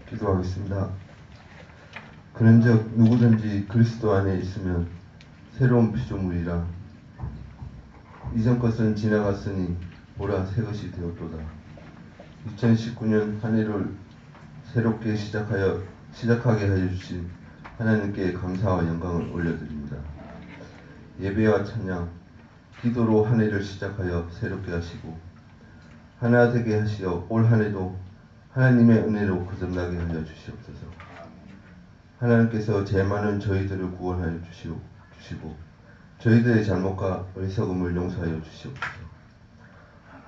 기도하겠습니다. 그런즉 누구든지 그리스도 안에 있으면 새로운 피조물이라 이전 것은 지나갔으니 보라 새 것이 되었도다. 2019년 한 해를 새롭게 시작하게 하여 주신 하나님께 감사와 영광을 올려드립니다. 예배와 찬양, 기도로 한 해를 시작하여 새롭게 하시고 하나 되게 하시어 올 한 해도 하나님의 은혜로 거듭나게 하여 주시옵소서. 하나님께서 죄 많은 저희들을 구원하여 주시고 저희들의 잘못과 어리석음을 용서하여 주시옵소서.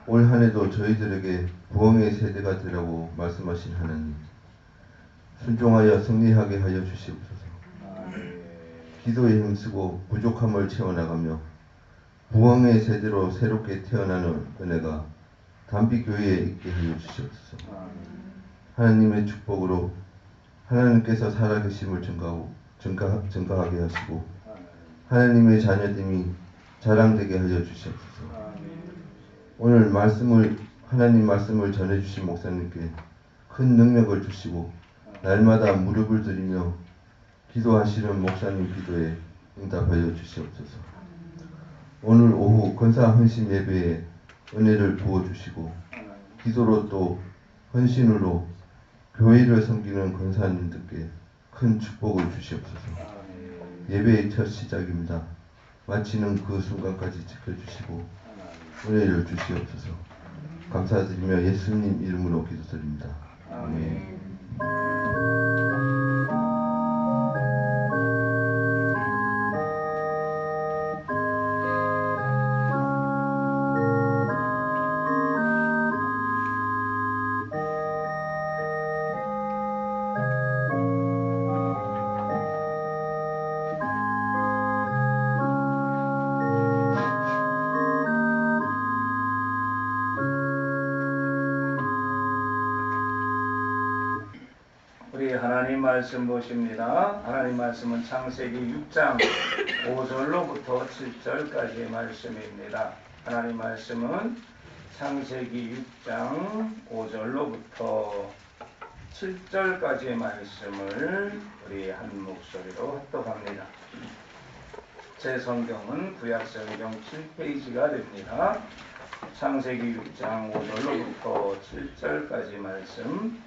올 한 해도 저희들에게 부흥의 세대가 되라고 말씀하신 하나님, 순종하여 승리하게 하여 주시옵소서. 기도에 힘쓰고 부족함을 채워나가며 부흥의 세대로 새롭게 태어나는 은혜가 담비교회에 있게 하여 주시옵소서. 하나님의 축복으로 하나님께서 살아계심을 증가하게 하시고 하나님의 자녀됨이 자랑되게 하여 주시옵소서. 오늘 하나님 말씀을 전해주신 목사님께 큰 능력을 주시고 날마다 무릎을 들이며 기도하시는 목사님 기도에 응답하여 주시옵소서. 오늘 오후 권사 헌신 예배에 은혜를 부어주시고 기도로 또 헌신으로 교회를 섬기는 권사님들께 큰 축복을 주시옵소서. 예배의 첫 시작입니다. 마치는 그 순간까지 지켜주시고 은혜를 주시옵소서. 감사드리며 예수님 이름으로 기도드립니다. 아멘. 우리 하나님 말씀 보십니다. 하나님 말씀은 창세기 6장 5절로부터 7절까지의 말씀입니다. 하나님 말씀은 창세기 6장 5절로부터 7절까지의 말씀을 우리 한 목소리로 합독합니다. 제 성경은 구약성경 7페이지가 됩니다. 창세기 6장 5절로부터 7절까지 말씀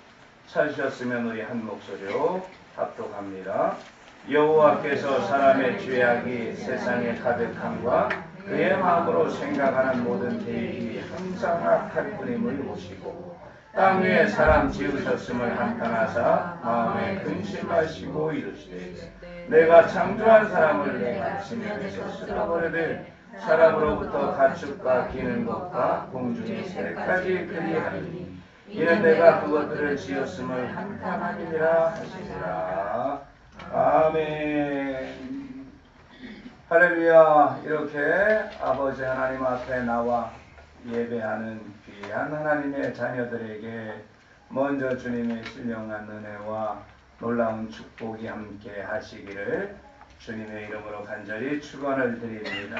찾으셨으면 우리 한 목소리로 합독합니다. 여호와께서 사람의 죄악이 세상에 가득함과 그의 마음으로 생각하는 모든 계획이 항상 악할 뿐임을 보시고 땅 위에 사람 지으셨음을 한탄하사 마음에 근심하시고 이르시되 내가 창조한 사람을 내 아침에서 쓸어버리되 사람으로부터 가축과 기는 것과 공중의 새까지 그리하리니 이는 내가 그것들을 지었음을 한탄하니라 하시니라. 아멘. 할렐루야. 이렇게 아버지 하나님 앞에 나와 예배하는 귀한 하나님의 자녀들에게 먼저 주님의 신령한 은혜와 놀라운 축복이 함께 하시기를 주님의 이름으로 간절히 축원을 드립니다.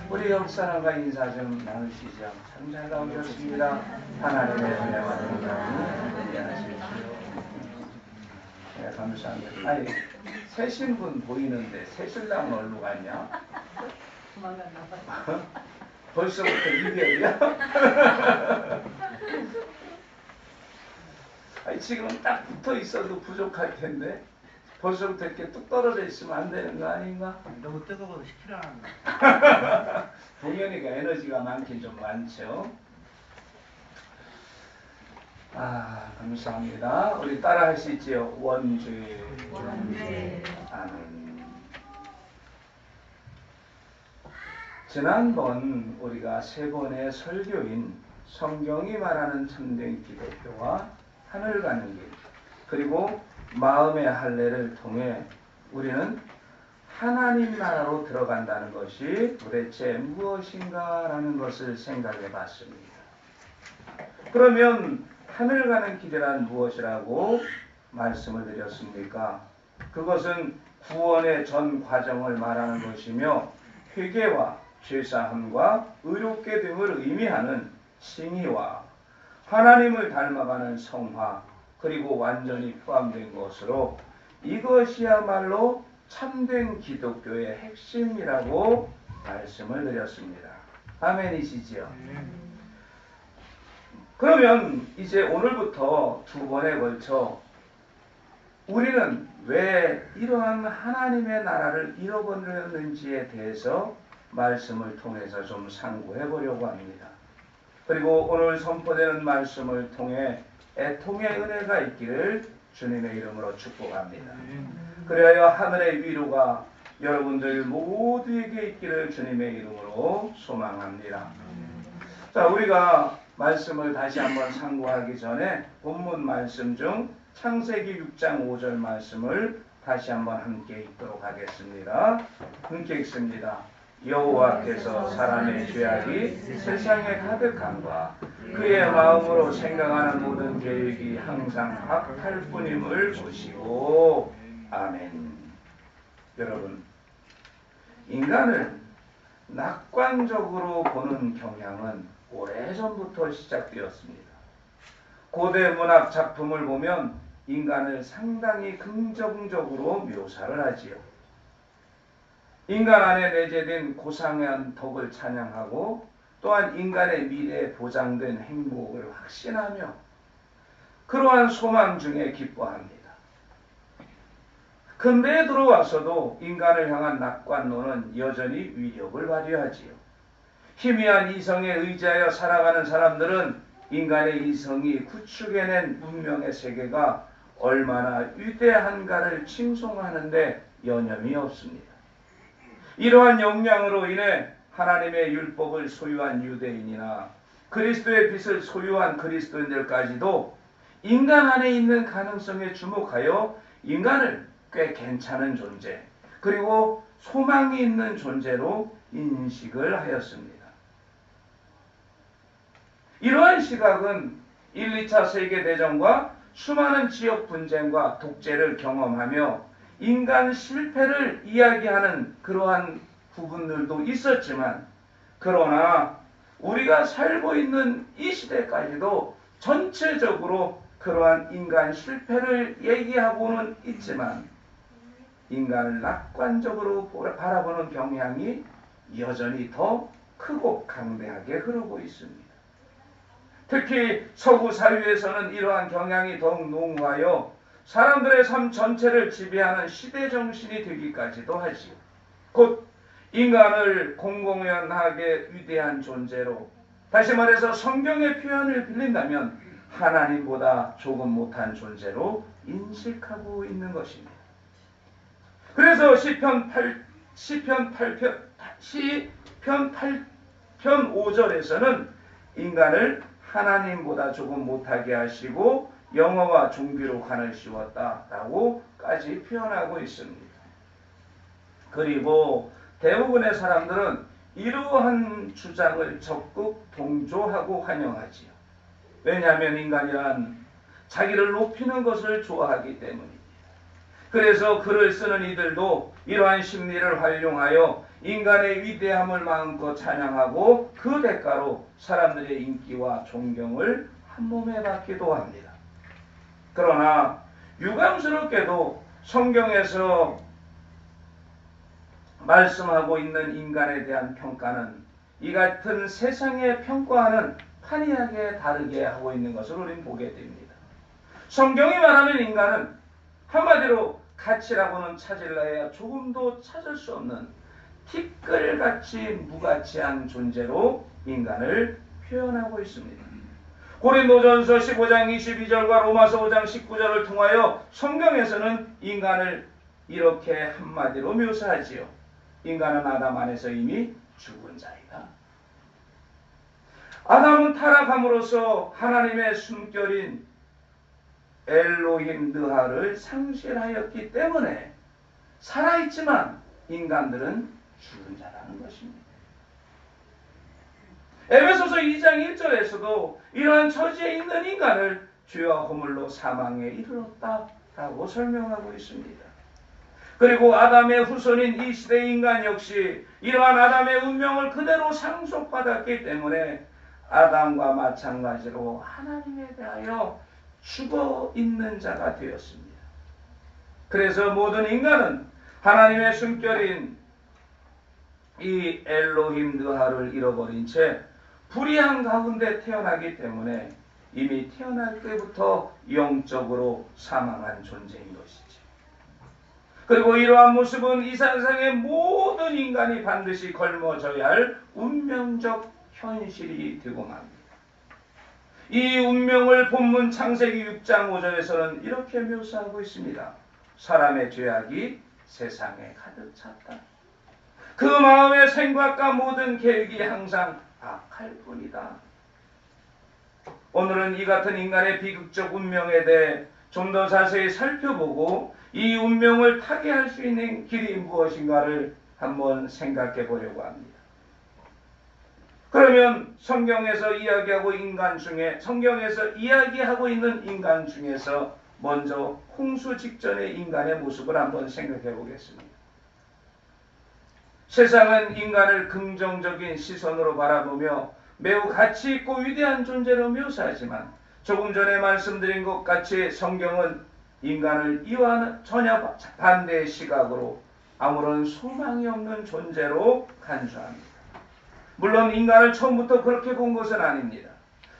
우리 옆사람과 인사 좀 나누시죠. 참 잘 나오셨습니다. 하나님의 은혜와 평강이 함께하십시오. 네, 감사합니다. 아니, 새 신분 보이는데 새 신랑은 어디로 갔냐? 도망갔나 봐요. 벌써부터 이별이야? 아니, 지금은 딱 붙어 있어도 부족할 텐데 벌써부터 이렇게 뚝 떨어져 있으면 안 되는 거 아닌가? 너무 뜨거워서 식히라는 동현이가 에너지가 많긴 좀 많죠. 감사합니다. 우리 따라 할 수 있지요? 원죄. 아멘. 지난번 우리가 세 번의 설교인 성경이 말하는 참된 기독교와 하늘 가는 길, 그리고 마음의 할례를 통해 우리는 하나님 나라로 들어간다는 것이 도대체 무엇인가라는 것을 생각해 봤습니다. 그러면 하늘 가는 길이란 무엇이라고 말씀을 드렸습니까? 그것은 구원의 전 과정을 말하는 것이며 회개와 죄사함과 의롭게 됨을 의미하는 칭의와 하나님을 닮아가는 성화, 그리고 완전히 포함된 것으로 이것이야말로 참된 기독교의 핵심이라고 말씀을 드렸습니다. 아멘이시지요? 그러면 이제 오늘부터 두 번에 걸쳐 우리는 왜 이러한 하나님의 나라를 잃어버렸는지에 대해서 말씀을 통해서 좀 상고해 보려고 합니다. 그리고 오늘 선포되는 말씀을 통해 애통의 은혜가 있기를 주님의 이름으로 축복합니다. 그리하여 하늘의 위로가 여러분들 모두에게 있기를 주님의 이름으로 소망합니다. 자, 우리가 말씀을 다시 한번 상고하기 전에 본문 말씀 중 창세기 6장 5절 말씀을 다시 한번 함께 읽도록 하겠습니다. 함께 읽습니다. 여호와께서 사람의 죄악이 세상에 가득함과 그의 마음으로 생각하는 모든 계획이 항상 악할 뿐임을 보시고 아멘. 여러분, 인간을 낙관적으로 보는 경향은 오래전부터 시작되었습니다. 고대 문학 작품을 보면 인간을 상당히 긍정적으로 묘사를 하지요. 인간 안에 내재된 고상한 덕을 찬양하고 또한 인간의 미래에 보장된 행복을 확신하며 그러한 소망 중에 기뻐합니다. 근대에 들어와서도 인간을 향한 낙관론은 여전히 위력을 발휘하지요. 희미한 이성에 의지하여 살아가는 사람들은 인간의 이성이 구축해낸 문명의 세계가 얼마나 위대한가를 칭송하는데 여념이 없습니다. 이러한 역량으로 인해 하나님의 율법을 소유한 유대인이나 그리스도의 빛을 소유한 그리스도인들까지도 인간 안에 있는 가능성에 주목하여 인간을 꽤 괜찮은 존재, 그리고 소망이 있는 존재로 인식을 하였습니다. 이러한 시각은 1, 2차 세계대전과 수많은 지역 분쟁과 독재를 경험하며 인간 실패를 이야기하는 그러한 부분들도 있었지만, 그러나 우리가 살고 있는 이 시대까지도 전체적으로 그러한 인간 실패를 얘기하고는 있지만 인간을 낙관적으로 바라보는 경향이 여전히 더 크고 강대하게 흐르고 있습니다. 특히 서구 사회에서는 이러한 경향이 더욱 농후하여 사람들의 삶 전체를 지배하는 시대정신이 되기까지도 하지요. 곧 인간을 공공연하게 위대한 존재로, 다시 말해서 성경의 표현을 빌린다면 하나님보다 조금 못한 존재로 인식하고 있는 것입니다. 그래서 시편 8편 5절에서는 인간을 하나님보다 조금 못하게 하시고 영어와 종기로 관을 씌웠다라고까지 표현하고 있습니다. 그리고 대부분의 사람들은 이러한 주장을 적극 동조하고 환영하지요. 왜냐하면 인간이란 자기를 높이는 것을 좋아하기 때문입니다. 그래서 글을 쓰는 이들도 이러한 심리를 활용하여 인간의 위대함을 마음껏 찬양하고 그 대가로 사람들의 인기와 존경을 한몸에 받기도 합니다. 그러나 유감스럽게도 성경에서 말씀하고 있는 인간에 대한 평가는 이 같은 세상의 평가와는 판이하게 다르게 하고 있는 것을 우리는 보게 됩니다. 성경이 말하는 인간은 한마디로 가치라고는 찾으려 해야 조금도 찾을 수 없는 티끌같이 무가치한 존재로 인간을 표현하고 있습니다. 고린도전서 15장 22절과 로마서 5장 19절을 통하여 성경에서는 인간을 이렇게 한마디로 묘사하지요. 인간은 아담 안에서 이미 죽은 자이다. 아담은 타락함으로써 하나님의 숨결인 엘로힘 느하를 상실하였기 때문에 살아있지만 인간들은 죽은 자라는 것입니다. 에베소서 2장 1절에서도 이러한 처지에 있는 인간을 죄와 허물로 사망에 이르렀다라고 설명하고 있습니다. 그리고 아담의 후손인 이 시대의 인간 역시 이러한 아담의 운명을 그대로 상속받았기 때문에 아담과 마찬가지로 하나님에 대하여 죽어 있는 자가 되었습니다. 그래서 모든 인간은 하나님의 숨결인 이 엘로힘 느하를 잃어버린 채 불의한 가운데 태어나기 때문에 이미 태어날 때부터 영적으로 사망한 존재인 것이죠. 그리고 이러한 모습은 이 세상의 모든 인간이 반드시 걸머져야 할 운명적 현실이 되고 맙니다. 이 운명을 본문 창세기 6장 5절에서는 이렇게 묘사하고 있습니다. 사람의 죄악이 세상에 가득 찼다. 그 마음의 생각과 모든 계획이 항상 악할 뿐이다. 오늘은 이 같은 인간의 비극적 운명에 대해 좀 더 자세히 살펴보고 이 운명을 타개할 수 있는 길이 무엇인가를 한번 생각해 보려고 합니다. 그러면 성경에서 이야기하고 있는 인간 중에서 먼저 홍수 직전의 인간의 모습을 한번 생각해 보겠습니다. 세상은 인간을 긍정적인 시선으로 바라보며 매우 가치 있고 위대한 존재로 묘사하지만 조금 전에 말씀드린 것 같이 성경은 인간을 이와는 전혀 반대의 시각으로 아무런 소망이 없는 존재로 간주합니다. 물론 인간을 처음부터 그렇게 본 것은 아닙니다.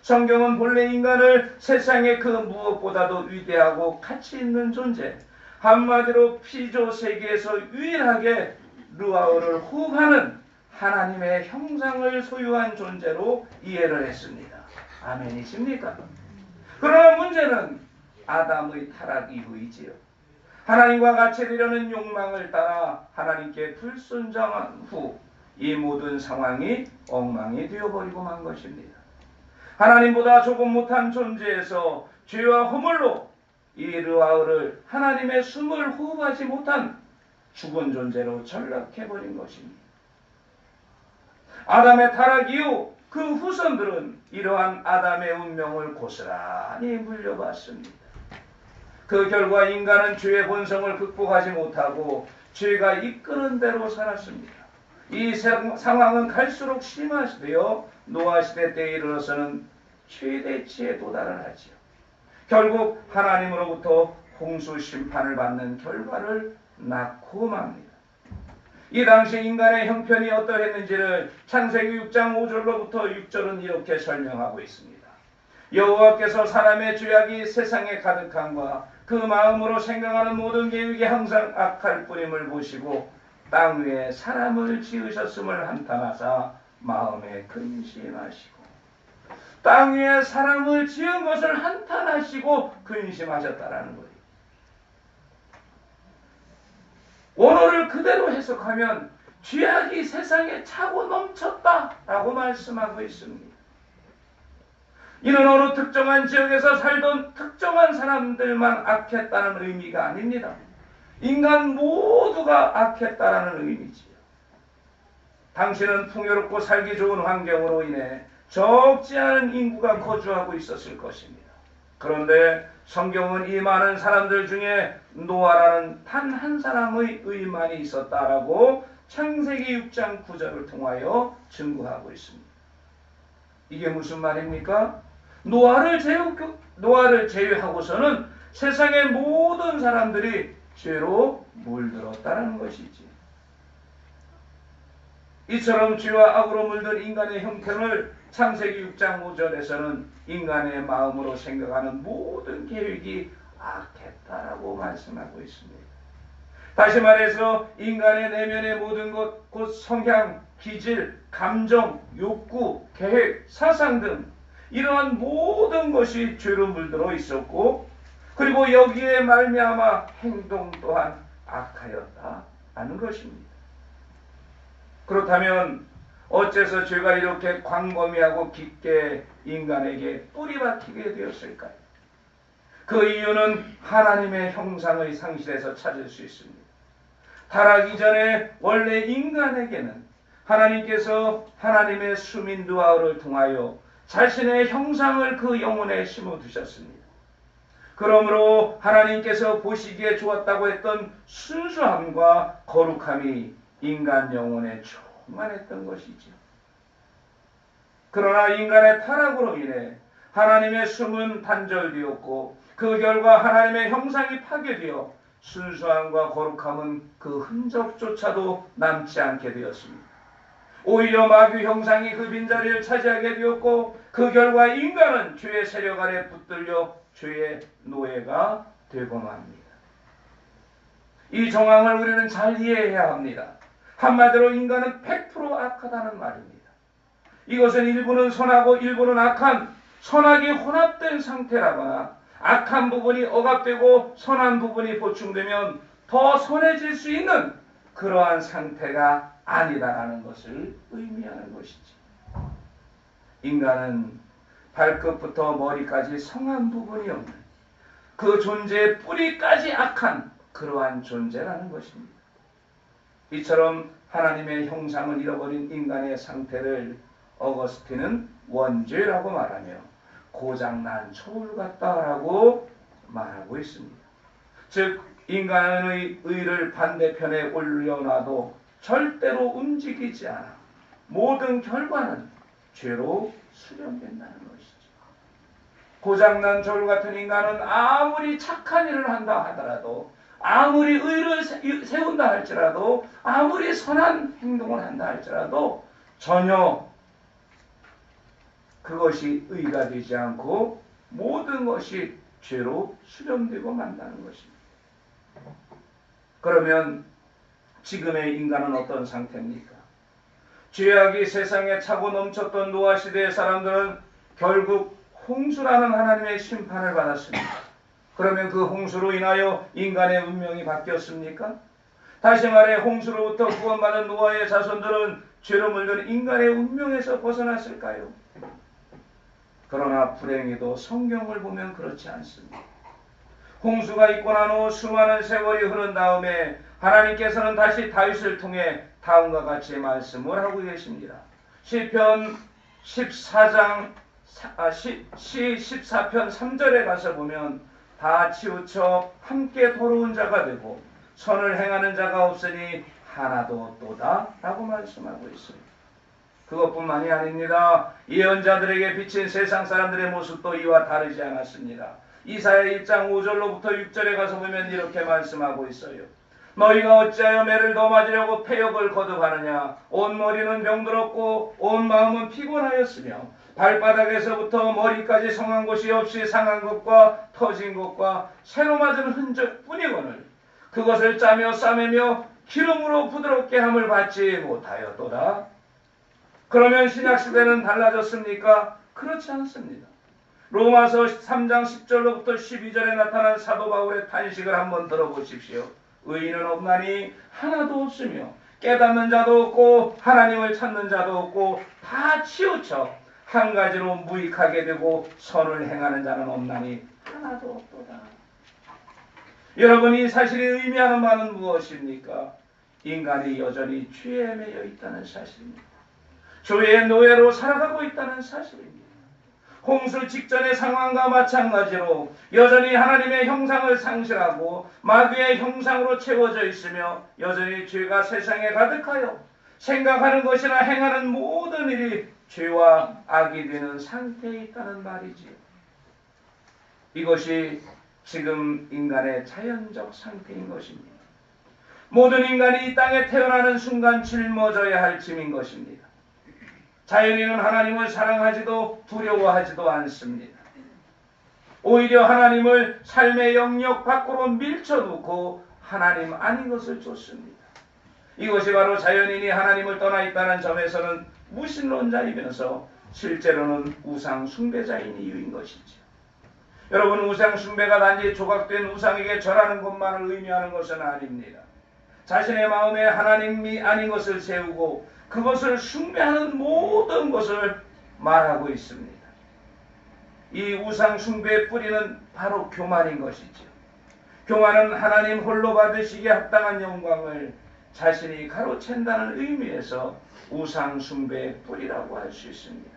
성경은 본래 인간을 세상의 그 무엇보다도 위대하고 가치 있는 존재, 한마디로 피조 세계에서 유일하게 르아우를 호흡하는 하나님의 형상을 소유한 존재로 이해를 했습니다. 아멘이십니까? 그러나 문제는 아담의 타락 이후이지요. 하나님과 같이 되려는 욕망을 따라 하나님께 불순종한 후 이 모든 상황이 엉망이 되어버리고 만 것입니다. 하나님보다 조금 못한 존재에서 죄와 허물로 이 르아우를 하나님의 숨을 호흡하지 못한 죽은 존재로 전락해버린 것입니다. 아담의 타락 이후 그 후손들은 이러한 아담의 운명을 고스란히 물려봤습니다. 그 결과 인간은 죄의 본성을 극복하지 못하고 죄가 이끄는 대로 살았습니다. 이 상황은 갈수록 심화되어 노아 시대 때에 이르러서는 최대치에 도달을 하지요. 결국 하나님으로부터 홍수 심판을 받는 결과를 낳고 맙니다. 이 당시 인간의 형편이 어떠했는지를 창세기 6장 5절로부터 6절은 이렇게 설명하고 있습니다. 여호와께서 사람의 죄악이 세상에 가득함과 그 마음으로 생각하는 모든 계획이 항상 악할 뿐임을 보시고 땅 위에 사람을 지으셨음을 한탄하사 마음에 근심하시고, 땅 위에 사람을 지은 것을 한탄하시고 근심하셨다라는 거예요. 원어를 그대로 해석하면 죄악이 세상에 차고 넘쳤다라고 말씀하고 있습니다. 이는 어느 특정한 지역에서 살던 특정한 사람들만 악했다는 의미가 아닙니다. 인간 모두가 악했다라는 의미지요. 당시는 풍요롭고 살기 좋은 환경으로 인해 적지 않은 인구가 거주하고 있었을 것입니다. 그런데 성경은 이 많은 사람들 중에 노아라는 단 한 사람의 의만이 있었다라고 창세기 6장 9절을 통하여 증거하고 있습니다. 이게 무슨 말입니까? 노아를 제외하고서는 세상의 모든 사람들이 죄로 물들었다는 것이지. 이처럼 죄와 악으로 물든 인간의 형편을 창세기 6장 5절에서는 인간의 마음으로 생각하는 모든 계획이 악했다라고 말씀하고 있습니다. 다시 말해서 인간의 내면의 모든 것, 곧 성향, 기질, 감정, 욕구, 계획, 사상 등 이러한 모든 것이 죄로 물들어 있었고, 그리고 여기에 말미암아 행동 또한 악하였다는 것입니다. 그렇다면 어째서 죄가 이렇게 광범위하고 깊게 인간에게 뿌리박히게 되었을까요? 그 이유는 하나님의 형상의 상실에서 찾을 수 있습니다. 타락 이전에 원래 인간에게는 하나님께서 하나님의 수민 르아우를 통하여 자신의 형상을 그 영혼에 심어두셨습니다. 그러므로 하나님께서 보시기에 좋았다고 했던 순수함과 거룩함이 인간 영혼에 충만했던 것이죠. 그러나 인간의 타락으로 인해 하나님의 숨은 단절되었고 그 결과 하나님의 형상이 파괴되어 순수함과 거룩함은 그 흔적조차도 남지 않게 되었습니다. 오히려 마귀 형상이 그 빈자리를 차지하게 되었고 그 결과 인간은 죄의 세력 아래 붙들려 죄의 노예가 되고만 합니다. 이 정황을 우리는 잘 이해해야 합니다. 한마디로 인간은 100% 악하다는 말입니다. 이것은 일부는 선하고 일부는 악한 선악이 혼합된 상태라거나 악한 부분이 억압되고 선한 부분이 보충되면 더 선해질 수 있는 그러한 상태가 아니다라는 것을 의미하는 것이지. 인간은 발끝부터 머리까지 성한 부분이 없는 그 존재의 뿌리까지 악한 그러한 존재라는 것입니다. 이처럼 하나님의 형상을 잃어버린 인간의 상태를 어거스틴은 원죄라고 말하며 고장난 초울 같다라고 말하고 있습니다. 즉 인간의 의를 반대편에 올려놔도 절대로 움직이지 않아 모든 결과는 죄로 수렴된다는 것이죠. 고장난 저울 같은 인간은 아무리 착한 일을 한다 하더라도 아무리 의를 세운다 할지라도 아무리 선한 행동을 한다 할지라도 전혀 그것이 의가 되지 않고 모든 것이 죄로 수렴되고 만다는 것입니다. 그러면 지금의 인간은 어떤 상태입니까? 죄악이 세상에 차고 넘쳤던 노아 시대의 사람들은 결국 홍수라는 하나님의 심판을 받았습니다. 그러면 그 홍수로 인하여 인간의 운명이 바뀌었습니까? 다시 말해 홍수로부터 구원받은 노아의 자손들은 죄로 물든 인간의 운명에서 벗어났을까요? 그러나 불행히도 성경을 보면 그렇지 않습니다. 홍수가 있고 난 후 수많은 세월이 흐른 다음에 하나님께서는 다시 다윗을 통해 다음과 같이 말씀을 하고 계십니다. 시편 14편 3절에 가서 보면 다 치우쳐 함께 더러운 자가 되고 선을 행하는 자가 없으니 하나도 없도다 라고 말씀하고 있습니다. 그것뿐만이 아닙니다. 예언자들에게 비친 세상 사람들의 모습도 이와 다르지 않았습니다. 이사야 1장 5절로부터 6절에 가서 보면 이렇게 말씀하고 있어요. 너희가 어찌하여 매를 더 맞으려고 패역을 거듭하느냐. 온 머리는 병들었고 온 마음은 피곤하였으며 발바닥에서부터 머리까지 성한 곳이 없이 상한 것과 터진 것과 새로 맞은 흔적뿐이거늘 그것을 짜며 싸매며 기름으로 부드럽게 함을 받지 못하였도다. 그러면 신약시대는 달라졌습니까? 그렇지 않습니다. 로마서 3장 10절로부터 12절에 나타난 사도 바울의 탄식을 한번 들어보십시오. 의인은 없나니 하나도 없으며 깨닫는 자도 없고 하나님을 찾는 자도 없고 다 치우쳐 한 가지로 무익하게 되고 선을 행하는 자는 없나니 하나도 없도다. 여러분, 이 사실이 의미하는 바는 무엇입니까? 인간이 여전히 죄에 매여 있다는 사실입니다. 죄의 노예로 살아가고 있다는 사실입니다. 홍수 직전의 상황과 마찬가지로 여전히 하나님의 형상을 상실하고 마귀의 형상으로 채워져 있으며 여전히 죄가 세상에 가득하여 생각하는 것이나 행하는 모든 일이 죄와 악이 되는 상태에 있다는 말이지요. 이것이 지금 인간의 자연적 상태인 것입니다. 모든 인간이 이 땅에 태어나는 순간 짊어져야 할 짐인 것입니다. 자연인은 하나님을 사랑하지도 두려워하지도 않습니다. 오히려 하나님을 삶의 영역 밖으로 밀쳐놓고 하나님 아닌 것을 쫓습니다. 이것이 바로 자연인이 하나님을 떠나 있다는 점에서는 무신론자이면서 실제로는 우상 숭배자인 이유인 것이죠. 여러분, 우상 숭배가 단지 조각된 우상에게 절하는 것만을 의미하는 것은 아닙니다. 자신의 마음에 하나님이 아닌 것을 세우고 그것을 숭배하는 모든 것을 말하고 있습니다. 이 우상 숭배의 뿌리는 바로 교만인 것이죠. 교만은 하나님 홀로 받으시기에 합당한 영광을 자신이 가로챈다는 의미에서 우상 숭배의 뿌리라고 할 수 있습니다.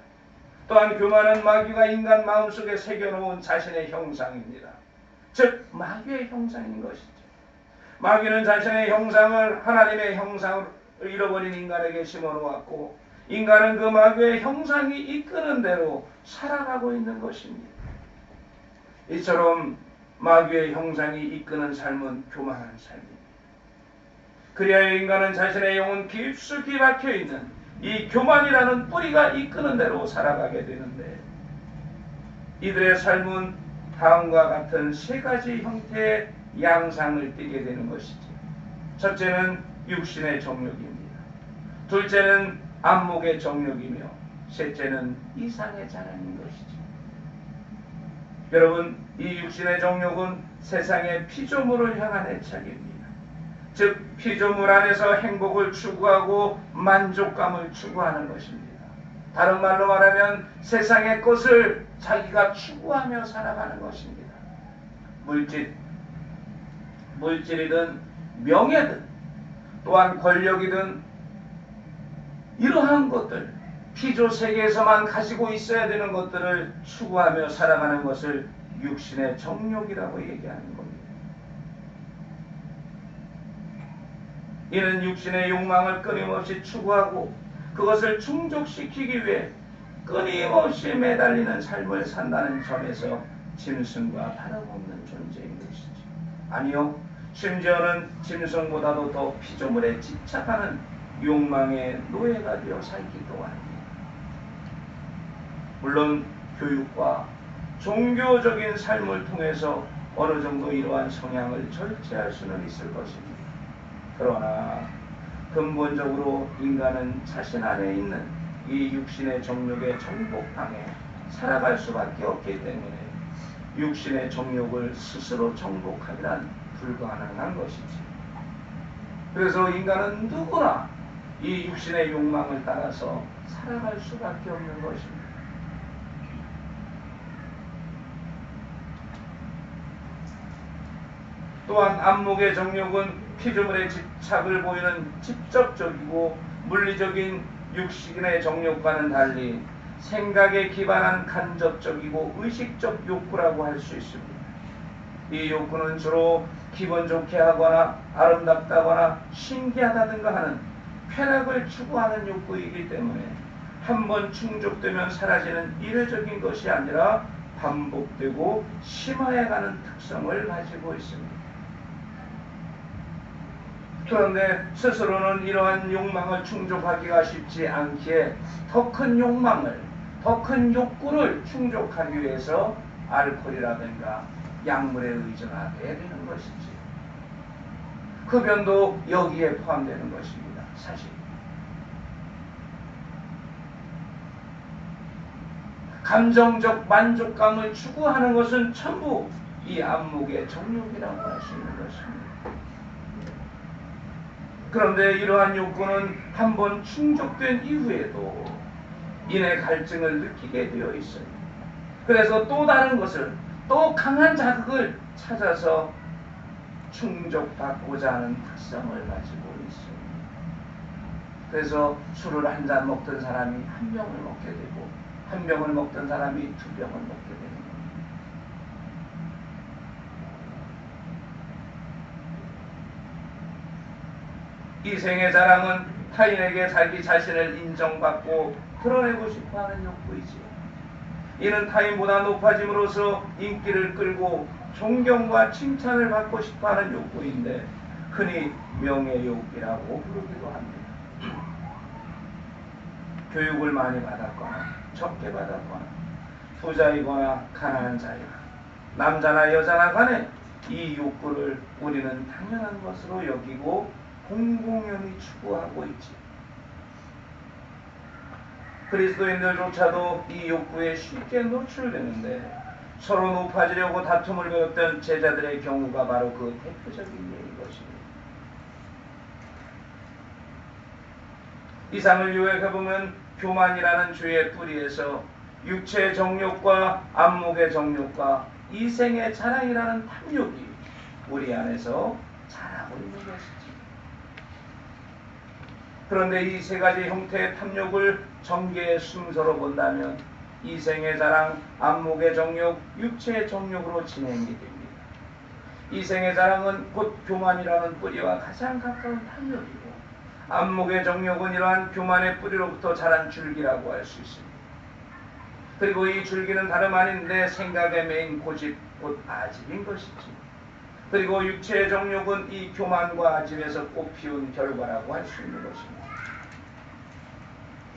또한 교만은 마귀가 인간 마음속에 새겨놓은 자신의 형상입니다. 즉 마귀의 형상인 것이죠. 마귀는 자신의 형상을 하나님의 형상을 잃어버린 인간에게 심어놓았고 인간은 그 마귀의 형상이 이끄는 대로 살아가고 있는 것입니다. 이처럼 마귀의 형상이 이끄는 삶은 교만한 삶입니다. 그리하여 인간은 자신의 영혼 깊숙이 박혀있는 이 교만이라는 뿌리가 이끄는 대로 살아가게 되는데, 이들의 삶은 다음과 같은 세 가지 형태의 양상을 띠게 되는 것이지. 첫째는 육신의 정욕입니다. 둘째는 안목의 정욕이며, 셋째는 이상의 자랑인 것이지. 여러분, 이 육신의 정욕은 세상의 피조물을 향한 애착입니다. 즉, 피조물 안에서 행복을 추구하고 만족감을 추구하는 것입니다. 다른 말로 말하면 세상의 것을 자기가 추구하며 살아가는 것입니다. 물질이든 명예든 또한 권력이든 이러한 것들, 피조 세계에서만 가지고 있어야 되는 것들을 추구하며 살아가는 것을 육신의 정욕이라고 얘기하는 겁니다. 이는 육신의 욕망을 끊임없이 추구하고 그것을 충족시키기 위해 끊임없이 매달리는 삶을 산다는 점에서 짐승과 다름없는 존재인 것이지. 아니요, 심지어는 짐승보다도 더 피조물에 집착하는 욕망의 노예가 되어 살기도 합니다. 물론 교육과 종교적인 삶을 통해서 어느 정도 이러한 성향을 절제할 수는 있을 것입니다. 그러나 근본적으로 인간은 자신 안에 있는 이 육신의 정욕의 정복당에 살아갈 수밖에 없기 때문에 육신의 정욕을 스스로 정복하기란 불가능한 것이지. 그래서 인간은 누구나 이 육신의 욕망을 따라서 살아갈 수밖에 없는 것입니다. 또한 안목의 정욕은 피조물의 집착을 보이는 직접적이고 물리적인 육신의 정욕과는 달리 생각에 기반한 간접적이고 의식적 욕구라고 할 수 있습니다. 이 욕구는 주로 기분 좋게 하거나 아름답다거나 신기하다든가 하는 쾌락을 추구하는 욕구이기 때문에 한번 충족되면 사라지는 이례적인 것이 아니라 반복되고 심화해가는 특성을 가지고 있습니다. 그런데 스스로는 이러한 욕망을 충족하기가 쉽지 않기에 더 큰 욕망을, 더 큰 욕구를 충족하기 위해서 알코올이라든가 약물에 의존하게 되는 것이지. 흡연도 여기에 포함되는 것입니다. 사실 감정적 만족감을 추구하는 것은 전부 이 안목의 정욕이라고 할 수 있는 것입니다. 그런데 이러한 욕구는 한번 충족된 이후에도 인의 갈증을 느끼게 되어 있어요. 그래서 또 다른 것을, 또 강한 자극을 찾아서 충족받고자 하는 특성을 가지고 있어요. 그래서 술을 한 잔 먹던 사람이 한 병을 먹게 되고, 한 병을 먹던 사람이 두 병을 먹게 되는 겁니다. 이 생의 자랑은 타인에게 자기 자신을 인정받고 드러내고 싶어하는 욕구이지요. 이는 타인보다 높아짐으로써 인기를 끌고 존경과 칭찬을 받고 싶어하는 욕구인데 흔히 명예욕이라고 부르기도 합니다. 교육을 많이 받았거나 적게 받았거나 부자이거나 가난한 자이거나 남자나 여자나 간에 이 욕구를 우리는 당연한 것으로 여기고 공공연히 추구하고 있지. 그리스도인들조차도 이 욕구에 쉽게 노출되는데 서로 높아지려고 다툼을 벌였던 제자들의 경우가 바로 그 대표적인 예인 것입니다. 이상을 요약해보면 교만이라는 죄의 뿌리에서 육체의 정욕과 안목의 정욕과 이생의 자랑이라는 탐욕이 우리 안에서 자라고 있는 것이지. 그런데 이 세 가지 형태의 탐욕을 전개의 순서로 본다면 이생의 자랑, 안목의 정욕, 육체의 정욕으로 진행이 됩니다. 이생의 자랑은 곧 교만이라는 뿌리와 가장 가까운 탐욕이고, 안목의 정욕은 이러한 교만의 뿌리로부터 자란 줄기라고 할 수 있습니다. 그리고 이 줄기는 다름 아닌 내 생각에 매인 고집, 곧 아집인 것이지. 그리고 육체의 정욕은 이 교만과 아집에서 꽃피운 결과라고 할 수 있는 것입니다.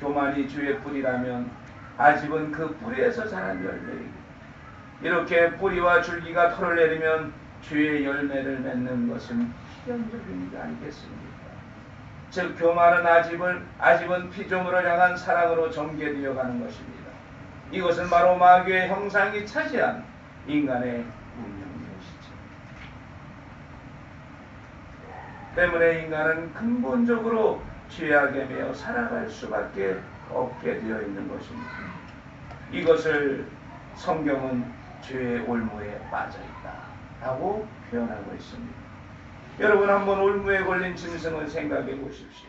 교만이 주의 뿌리라면 아집은 그 뿌리에서 자란 열매이고, 이렇게 뿌리와 줄기가 털을 내리면 주의 열매를 맺는 것은 필연적인 게 아니겠습니까? 즉 교만은 아집은 피조물을 향한 사랑으로 전개되어 가는 것입니다. 이것은 바로 마귀의 형상이 차지한 인간의 운명이것이죠. 때문에 인간은 근본적으로 죄악에 매여 살아갈 수밖에 없게 되어 있는 것입니다. 이것을 성경은 죄의 올무에 빠져 있다라고 표현하고 있습니다. 여러분 한번 올무에 걸린 짐승을 생각해 보십시오.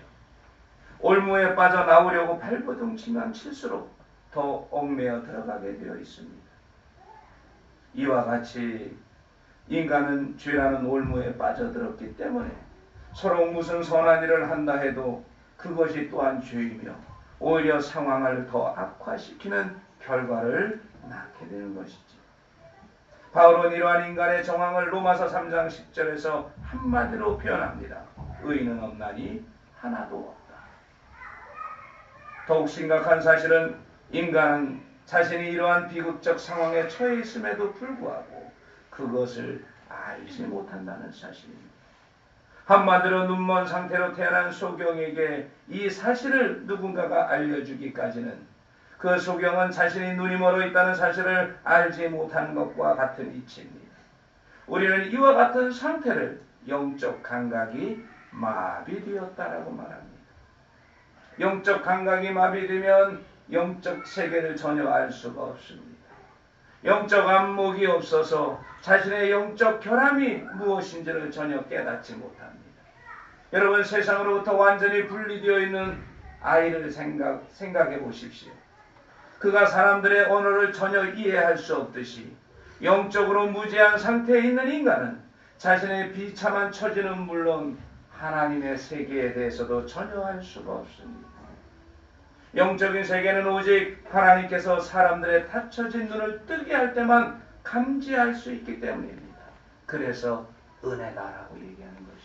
올무에 빠져나오려고 발버둥 치면 칠수록 더 얽매여 들어가게 되어 있습니다. 이와 같이 인간은 죄라는 올무에 빠져들었기 때문에 서로 무슨 선한 일을 한다 해도 그것이 또한 죄이며 오히려 상황을 더 악화시키는 결과를 낳게 되는 것이지. 바울은 이러한 인간의 정황을 로마서 3장 10절에서 한마디로 표현합니다. 의인은 없나니 하나도 없다. 더욱 심각한 사실은 인간은 자신이 이러한 비극적 상황에 처해 있음에도 불구하고 그것을 알지 못한다는 사실입니다. 한마디로 눈먼 상태로 태어난 소경에게 이 사실을 누군가가 알려주기까지는 그 소경은 자신이 눈이 멀어 있다는 사실을 알지 못한 것과 같은 이치입니다. 우리는 이와 같은 상태를 영적 감각이 마비되었다라고 말합니다. 영적 감각이 마비되면 영적 세계를 전혀 알 수가 없습니다. 영적 안목이 없어서 자신의 영적 결함이 무엇인지를 전혀 깨닫지 못합니다. 여러분 세상으로부터 완전히 분리되어 있는 아이를 생각해 보십시오. 그가 사람들의 언어를 전혀 이해할 수 없듯이 영적으로 무지한 상태에 있는 인간은 자신의 비참한 처지는 물론 하나님의 세계에 대해서도 전혀 알 수가 없습니다. 영적인 세계는 오직 하나님께서 사람들의 닫혀진 눈을 뜨게 할 때만 감지할 수 있기 때문입니다. 그래서 은혜다라고 얘기하는 것이죠.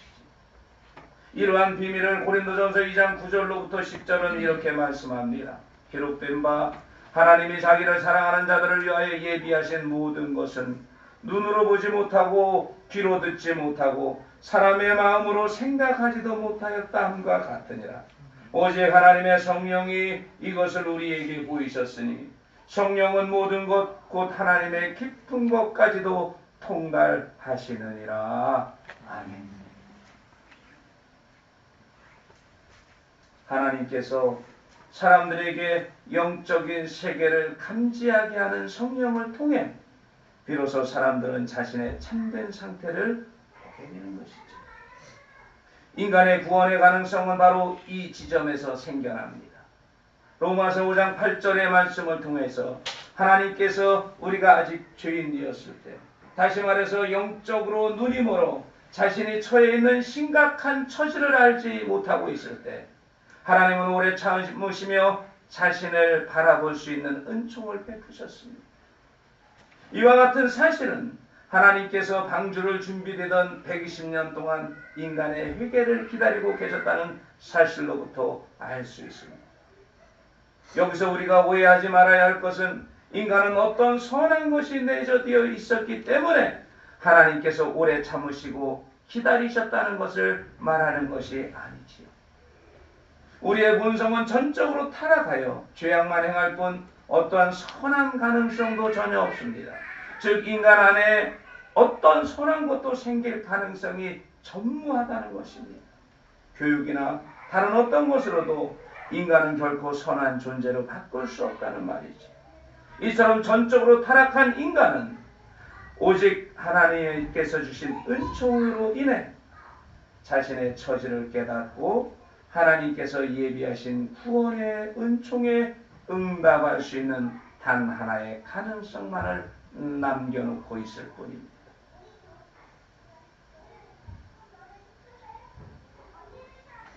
이러한 비밀을 고린도전서 2장 9절로부터 10절은 이렇게 말씀합니다. 기록된 바 하나님이 자기를 사랑하는 자들을 위하여 예비하신 모든 것은 눈으로 보지 못하고 귀로 듣지 못하고 사람의 마음으로 생각하지도 못하였다 함과 같으니라. 오직 하나님의 성령이 이것을 우리에게 보이셨으니 성령은 모든 것 곧 하나님의 깊은 것까지도 통달하시느니라. 아멘. 하나님께서 사람들에게 영적인 세계를 감지하게 하는 성령을 통해 비로소 사람들은 자신의 참된 상태를 보게 되는 것이죠. 인간의 구원의 가능성은 바로 이 지점에서 생겨납니다. 로마서 5장 8절의 말씀을 통해서 하나님께서 우리가 아직 죄인이었을 때, 다시 말해서 영적으로 눈이 멀어 자신이 처해 있는 심각한 처지를 알지 못하고 있을 때 하나님은 오래 참으시며 자신을 바라볼 수 있는 은총을 베푸셨습니다. 이와 같은 사실은 하나님께서 방주를 준비되던 120년 동안 인간의 회개를 기다리고 계셨다는 사실로부터 알 수 있습니다. 여기서 우리가 오해하지 말아야 할 것은 인간은 어떤 선한 것이 내재되어 있었기 때문에 하나님께서 오래 참으시고 기다리셨다는 것을 말하는 것이 아니지요. 우리의 본성은 전적으로 타락하여 죄악만 행할 뿐 어떠한 선한 가능성도 전혀 없습니다. 즉 인간 안에 어떤 선한 것도 생길 가능성이 전무하다는 것입니다. 교육이나 다른 어떤 것으로도 인간은 결코 선한 존재로 바꿀 수 없다는 말이죠. 이처럼 전적으로 타락한 인간은 오직 하나님께서 주신 은총으로 인해 자신의 처지를 깨닫고 하나님께서 예비하신 구원의 은총에 응답할 수 있는 단 하나의 가능성만을 남겨놓고 있을 뿐입니다.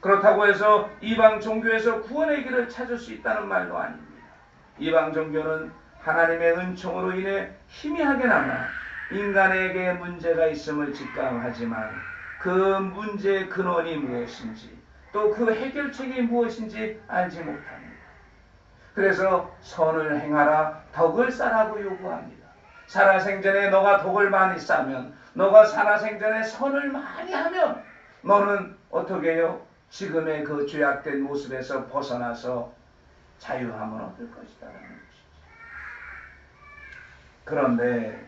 그렇다고 해서 이방 종교에서 구원의 길을 찾을 수 있다는 말도 아닙니다. 이방 종교는 하나님의 은총으로 인해 희미하게나마 인간에게 문제가 있음을 직감하지만 그 문제의 근원이 무엇인지 또 그 해결책이 무엇인지 알지 못합니다. 그래서 선을 행하라, 덕을 쌓으라고 요구합니다. 살아생전에 너가 덕을 많이 쌓으면, 너가 살아생전에 선을 많이 하면 너는 어떻게 해요? 지금의 그 죄악된 모습에서 벗어나서 자유함을 얻을 것이다라는 것이죠. 그런데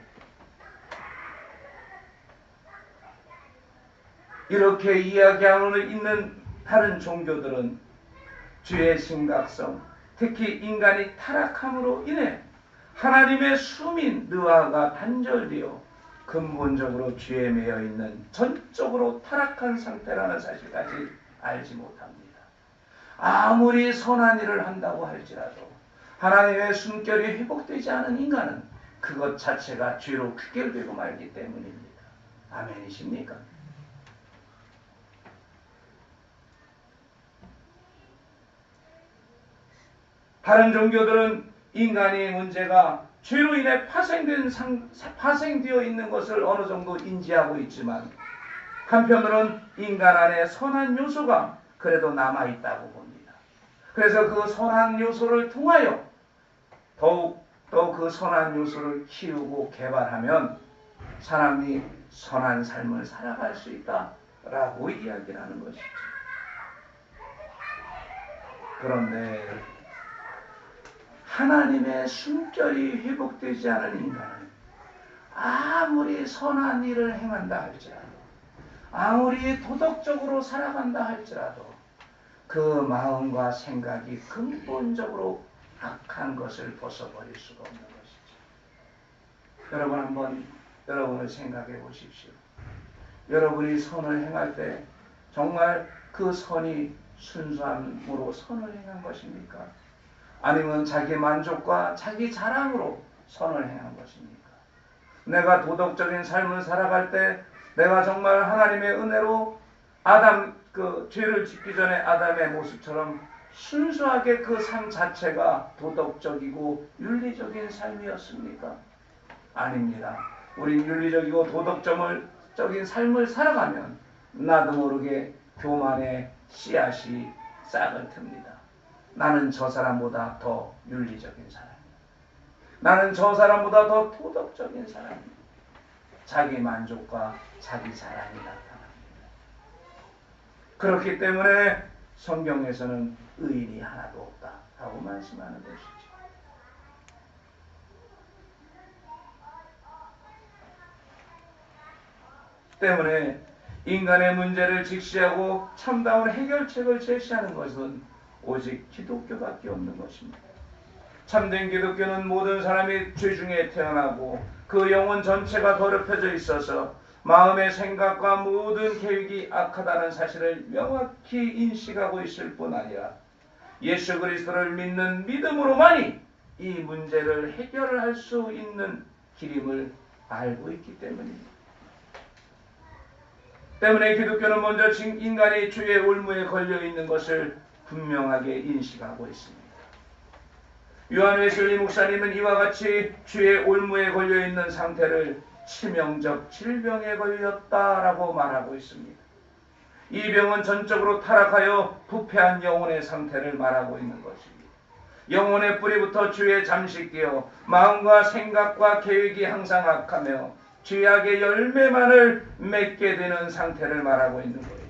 이렇게 이야기하고 있는 다른 종교들은 죄의 심각성, 특히 인간이 타락함으로 인해 하나님의 수민 느와가 단절되어 근본적으로 죄에 매여 있는 전적으로 타락한 상태라는 사실까지 알지 못합니다. 아무리 선한 일을 한다고 할지라도 하나님의 숨결이 회복되지 않은 인간은 그것 자체가 죄로 귀결되고 말기 때문입니다. 아멘이십니까? 다른 종교들은 인간의 문제가 죄로 인해 파생되어 있는 것을 어느 정도 인지하고 있지만 한편으로는 인간 안에 선한 요소가 그래도 남아있다고 봅니다. 그래서 그 선한 요소를 통하여 더욱 그 선한 요소를 키우고 개발하면 사람이 선한 삶을 살아갈 수 있다라고 이야기를 하는 것이죠. 그런데 하나님의 숨결이 회복되지 않은 인간은 아무리 선한 일을 행한다 할지라도, 아무리 도덕적으로 살아간다 할지라도 그 마음과 생각이 근본적으로 악한 것을 벗어버릴 수가 없는 것이죠. 여러분 한번 여러분을 생각해 보십시오. 여러분이 선을 행할 때 정말 그 선이 순수함으로 선을 행한 것입니까? 아니면 자기 만족과 자기 자랑으로 선을 행한 것입니까? 내가 도덕적인 삶을 살아갈 때 내가 정말 하나님의 은혜로 죄를 짓기 전에 아담의 모습처럼 순수하게 그 삶 자체가 도덕적이고 윤리적인 삶이었습니까? 아닙니다. 우린 윤리적이고 도덕적인 삶을 살아가면 나도 모르게 교만의 씨앗이 싹을 틉니다. 나는 저 사람보다 더 윤리적인 사람이다. 나는 저 사람보다 더 도덕적인 사람이다. 자기 만족과 자기 자랑이 나타납니다. 그렇기 때문에 성경에서는 의인이 하나도 없다라고 말씀하는 것이죠. 때문에 인간의 문제를 직시하고 참다운 해결책을 제시하는 것은 오직 기독교밖에 없는 것입니다. 참된 기독교는 모든 사람이 죄 중에 태어나고 그 영혼 전체가 더럽혀져 있어서 마음의 생각과 모든 계획이 악하다는 사실을 명확히 인식하고 있을 뿐 아니라 예수 그리스도를 믿는 믿음으로만이 이 문제를 해결할 수 있는 길임을 알고 있기 때문입니다. 때문에 기독교는 먼저 인간이 죄의 올무에 걸려 있는 것을 분명하게 인식하고 있습니다. 요한 웨슬리 목사님은 이와 같이 죄의 올무에 걸려 있는 상태를 치명적 질병에 걸렸다라고 말하고 있습니다. 이 병은 전적으로 타락하여 부패한 영혼의 상태를 말하고 있는 것입니다. 영혼의 뿌리부터 죄에 잠식되어 마음과 생각과 계획이 항상 악하며 죄악의 열매만을 맺게 되는 상태를 말하고 있는 거예요.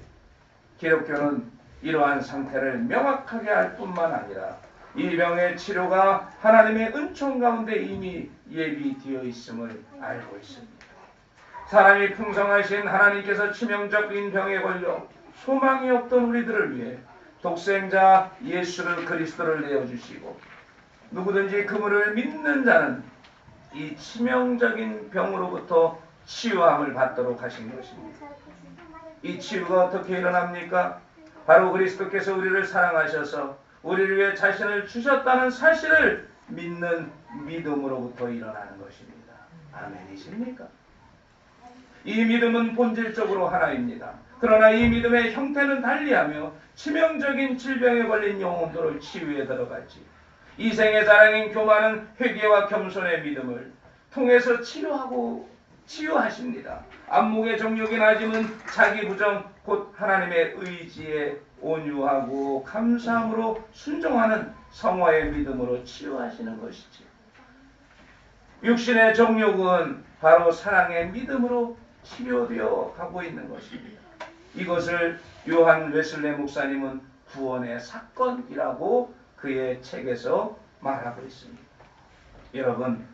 기독교는 이러한 상태를 명확하게 알 뿐만 아니라 이 병의 치료가 하나님의 은총 가운데 이미 예비되어 있음을 알고 있습니다. 사람이 풍성하신 하나님께서 치명적인 병에 걸려 소망이 없던 우리들을 위해 독생자 예수를 그리스도를 내어주시고 누구든지 그분을 믿는 자는 이 치명적인 병으로부터 치유함을 받도록 하신 것입니다. 이 치유가 어떻게 일어납니까? 바로 그리스도께서 우리를 사랑하셔서 우리를 위해 자신을 주셨다는 사실을 믿는 믿음으로부터 일어나는 것입니다. 아멘이십니까? 이 믿음은 본질적으로 하나입니다. 그러나 이 믿음의 형태는 달리하며 치명적인 질병에 걸린 영혼들을 치유에 들어갔지. 이생의 자랑인 교만은 회개와 겸손의 믿음을 통해서 치유하십니다. 안목의 정욕이 낮음은 자기 부정 곧 하나님의 의지에 온유하고 감사함으로 순종하는 성화의 믿음으로 치유하시는 것이지. 육신의 정욕은 바로 사랑의 믿음으로 치료되어 가고 있는 것입니다. 이것을 요한 웨슬레 목사님은 구원의 사건이라고 그의 책에서 말하고 있습니다. 여러분,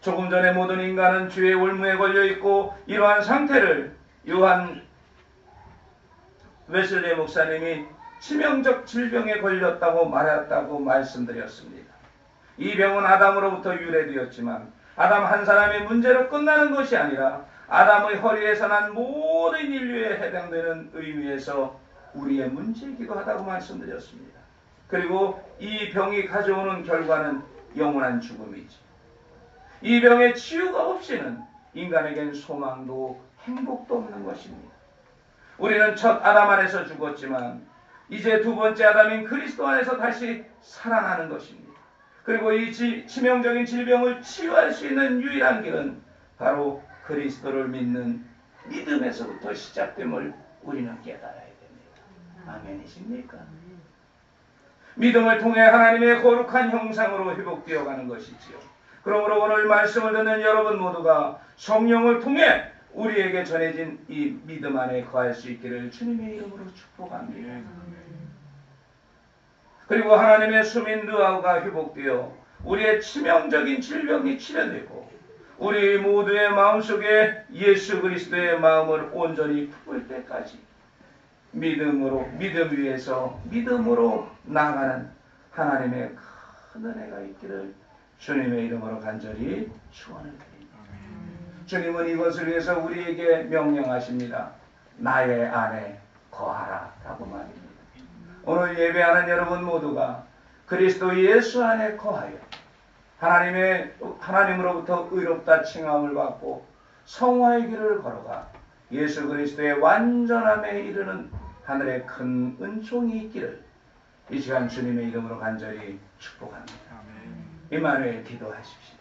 조금 전에 모든 인간은 죄의 올무에 걸려 있고 이러한 상태를 요한 웨슬레 목사님이 치명적 질병에 걸렸다고 말했다고 말씀드렸습니다. 이 병은 아담으로부터 유래되었지만 아담 한 사람의 문제로 끝나는 것이 아니라 아담의 허리에서 난 모든 인류에 해당되는 의미에서 우리의 문제이기도 하다고 말씀드렸습니다. 그리고 이 병이 가져오는 결과는 영원한 죽음이지. 이 병의 치유가 없이는 인간에겐 소망도 행복도 없는 것입니다. 우리는 첫 아담 안에서 죽었지만 이제 두 번째 아담인 그리스도 안에서 다시 살아나는 것입니다. 그리고 이 치명적인 질병을 치유할 수 있는 유일한 길은 바로 그리스도를 믿는 믿음에서부터 시작됨을 우리는 깨달아야 됩니다. 아멘이십니까? 믿음을 통해 하나님의 거룩한 형상으로 회복되어 가는 것이지요. 그러므로 오늘 말씀을 듣는 여러분 모두가 성령을 통해 우리에게 전해진 이 믿음 안에 거할 수 있기를 주님의 이름으로 축복합니다. 그리고 하나님의 수민 느하우가 회복되어 우리의 치명적인 질병이 치료되고 우리 모두의 마음속에 예수 그리스도의 마음을 온전히 품을 때까지 믿음 위에서 믿음으로 나아가는 하나님의 큰 은혜가 있기를 주님의 이름으로 간절히 축원을 드립니다. 주님은 이것을 위해서 우리에게 명령하십니다. 나의 안에 거하라 라고 말입니다. 오늘 예배하는 여러분 모두가 그리스도 예수 안에 거하여 하나님으로부터 의롭다 칭함을 받고 성화의 길을 걸어가 예수 그리스도의 완전함에 이르는 하늘의 큰 은총이 있기를 이 시간 주님의 이름으로 간절히 축복합니다. 임마누엘 기도하십시오.